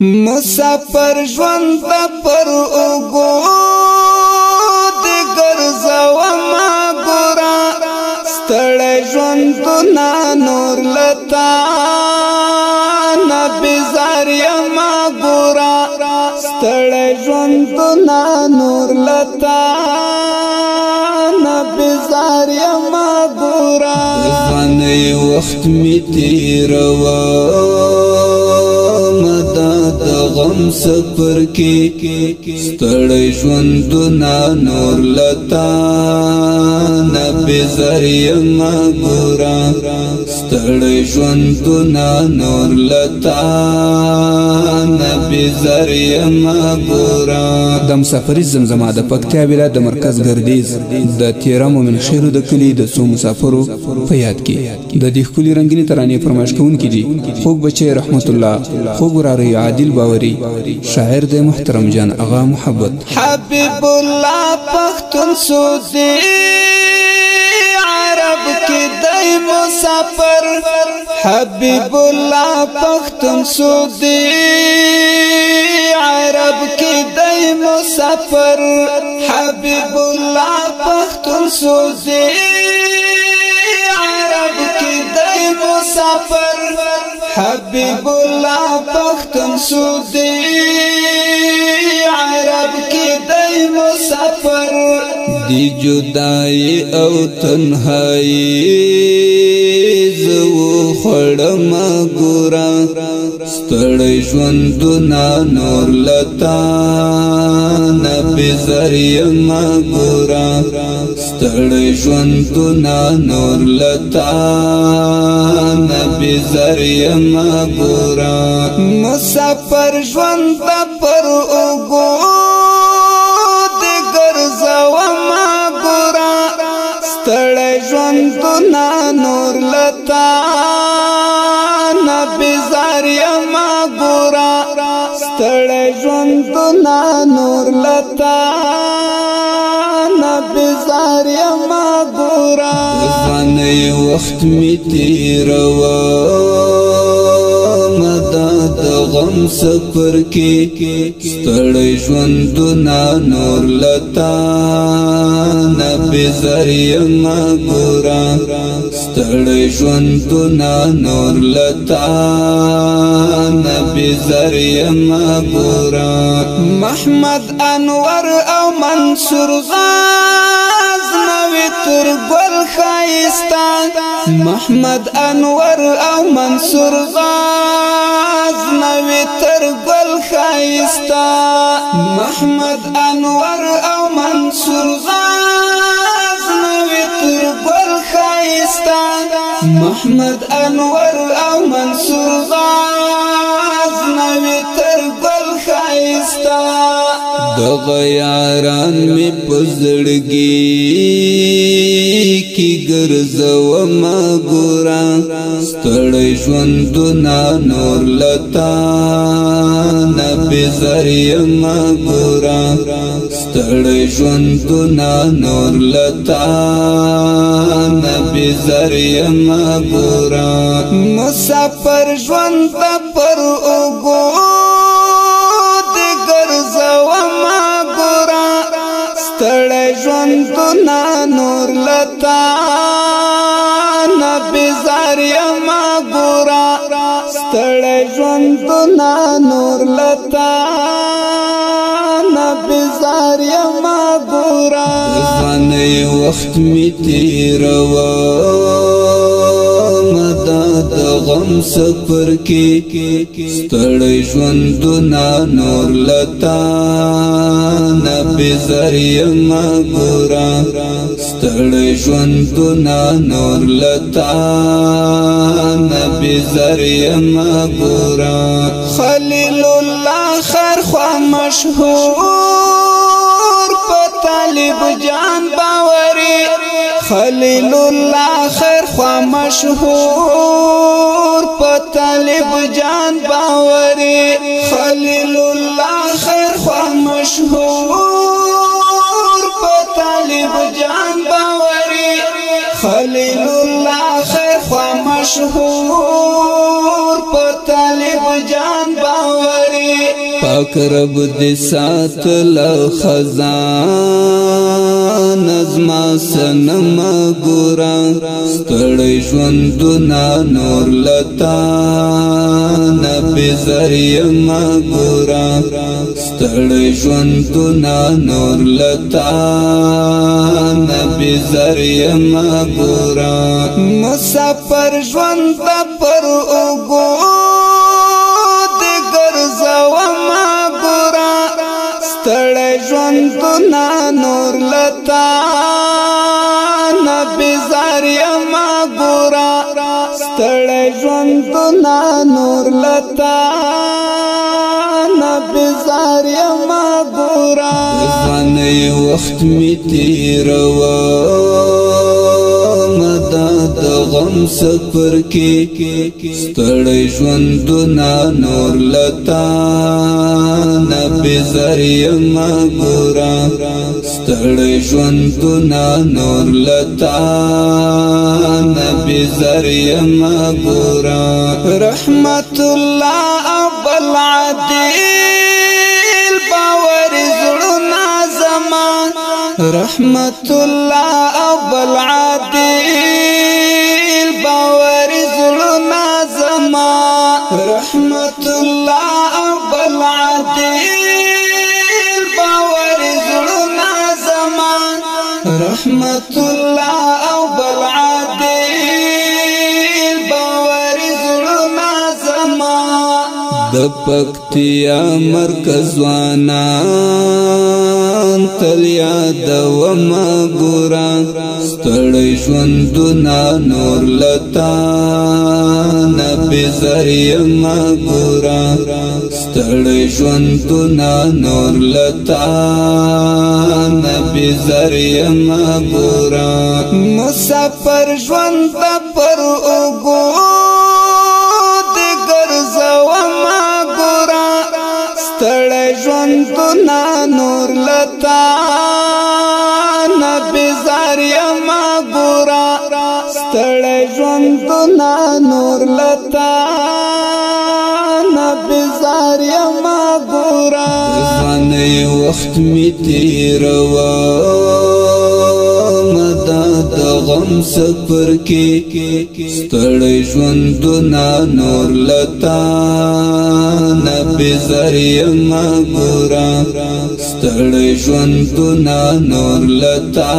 مسافر ژوند پر اوګو د ګرځوما ګورا ستړی ژوند نه نور لتا نه بزار یما ګورا ستړی ژوند نه نور لتا نه بزار یما ګورا ځانې وخت می تیروا غم سفر کی ستړی ژوند نه نور لتا نه بزار یما ګورا ستړی ژوند نه نور لتا نه بزار یما ګورا د مسافرۍ زمزمه د پکتیا ولایت د مرکز ګردیز د 13 مومن خیرو د کلی د څو مسافرو په یاد کې د دې ښکلي رنگینې ترانې فرمایش کوونکي دي خوږ بچی رحمت الله خوږ وراره عادل باوري شاعر د محترم جان اغا محبت حبیب الله پختون سودی عرب کی دای مسافر حبیب الله پختون سودی عرب کی دای مسافر حبیب الله پختون سودی عرب کی دای مسافر حبیب الله پختون سودی عرب کی دای مسافر دی جدائی او تنهائی زو خړم ګورا ستړی ژوند نه نور لتا نه بزار یما ګورا ستړی ژوند نه نور لتا نه بزار یما ګورا مسافر ژوند پر اوګو د ګرځوما ګورا ستړی ژوند نه نور لتا نه بزار یما ګورا ستړی ژوند نه نور لتا نه بزار یما ګورا ځانې وخت می تیروا غم سفر کی ستړی ژوند نه نور لتا نه بزار یما ګورا ستړی ژوند نه نور لتا نه بزار یما ګورا محمد انور او منصور غازنوی تر ګل خایستا محمد انور او منصور غازنوی تر ګل خایستا محمد انور او منصور غازنوی تر ګل خایستا محمد انور او منصور غازنوی تر ګل خایستا دغه یاران می پزړګي کی ګرځوما ګورا ستړی ژوند نه نور لتا نه بزار یما ګورا ستړی ژوند نه نور لتا نه بزار یما ګورا مسافر ژوند پر اوګو د ګرځوما ګورا ستړی ژوند نه نور لتا نه بزار یما ګورا ستړی ژوند نه نور لتا نه بزار یما ګورا ځانې وخت می تیروا د غم سفر کی ستړی ژوند نه نور لتا نه بزار یما ګورا ستړی ژوند نه نور لتا نه بزار یما ګورا خلیل الله خیر خوا مشهور په طالب جان باوري خلیل الله خیر خوا مشهور په طالب جان باوري خلیل الله خیر خوا مشهور په طالب جان باوري خلیل الله خیر خوا مشهور په طالب جان باوري پاک رب دې ساتل خزان ازما سنم ګورا ستړی ژوندونه نور لتا نبی زریم ګورا ستړی ژوندونه نور لتا نبی زریم ګورا مسافر ژوند پر اوګو ستړی ژوندونه نور لتا نبی زاریم ګورا ستړی ژوندونه نور لتا نبی زاریم ګورا ځوانۍ وخت می تیروه د غم سفر کې ستړی ژوندونه نور لتا نبی زریم ګورا ستړی ژوندونه نور لتا نبی زریم ګورا رحمت الله بالعدل باور زړونه زمان رحمت الله بالعدل رحمت الله بالعدل باور زړونه زمان رحمت الله بالعدل باور زړونه زمان د پکتیا مرکز وانان تل یاد وما ګورا ستړی ژوندونه نور لتا نبی زریم ګورا ستړی ژوندونه نور لتا نبی زریم ګورا مسافر ژوند پر اوګو دې ګرځوما ګورا ستړی ژوندونه نور لتا نبی زریم ګورا ستړی ژوندونه نور لتا نبی زریم ګورا ځوانۍ وخت می تیروه د غم سفر کې ستړی ژوندونه نور لتا نبی زریم ګورا ستړی ژوندونه نور لتا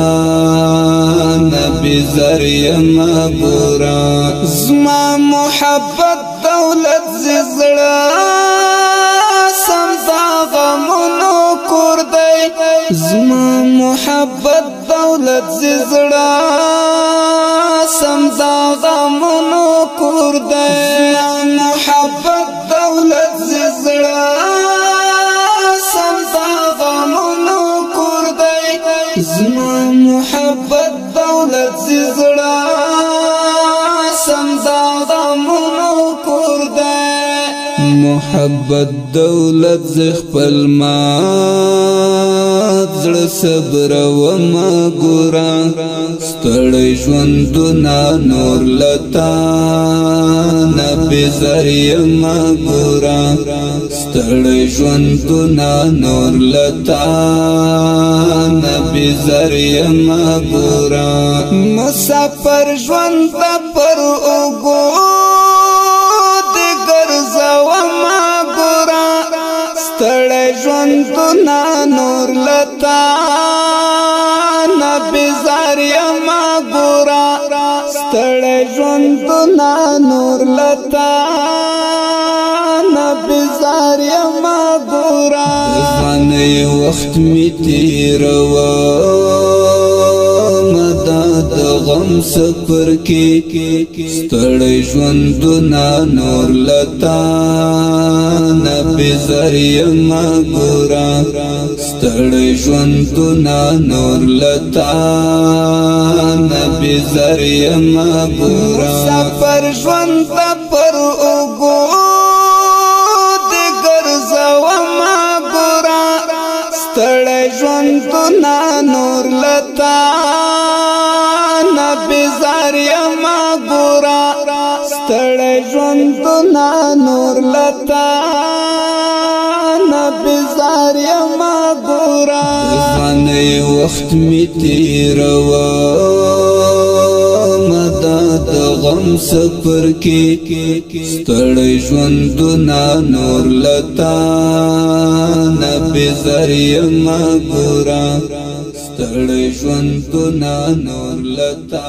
نبی زریم ګورا زما محبت دولت زړه سم دا غمونو کور دی زما محبت دولت زړه سم دا غمونو کور دی محبت دولت زړه سم دا غمونو کور دی زما محبت دولت زړه سم دا غمونو کور دی محبت دولت خپل مات زړه صبر وما ګورا ستړی ژوندونه نور لتا نبی زریم ګورا ستړی ژوندونه نور لتا نبی زریم ګورا مسافر ژوند پر اوګو ستړی ژوندونه نور لتا نبی زریم ګورا ستړی ژوندونه نور لتا نبی زریم ګورا ځوانۍ وخت می تیروه د غم سفر کې ستړی ژوندونه نور لتا نبی زریم ګورا ستړی ژوندونه نور لتا نبی زریم ګورا سفر ژوند پر اوګو دې ګرځوما ګورا ستړی ژوندونه نور لتا نبی زریم ګورا ستړی ژوندونه نور لتا زار یما ګورا ځانې وخت می تیروا مدد غم سفر کې ستړی ژوندونه نور لتا نبی زار یما ګورا ستړی ژوندونه نور لتا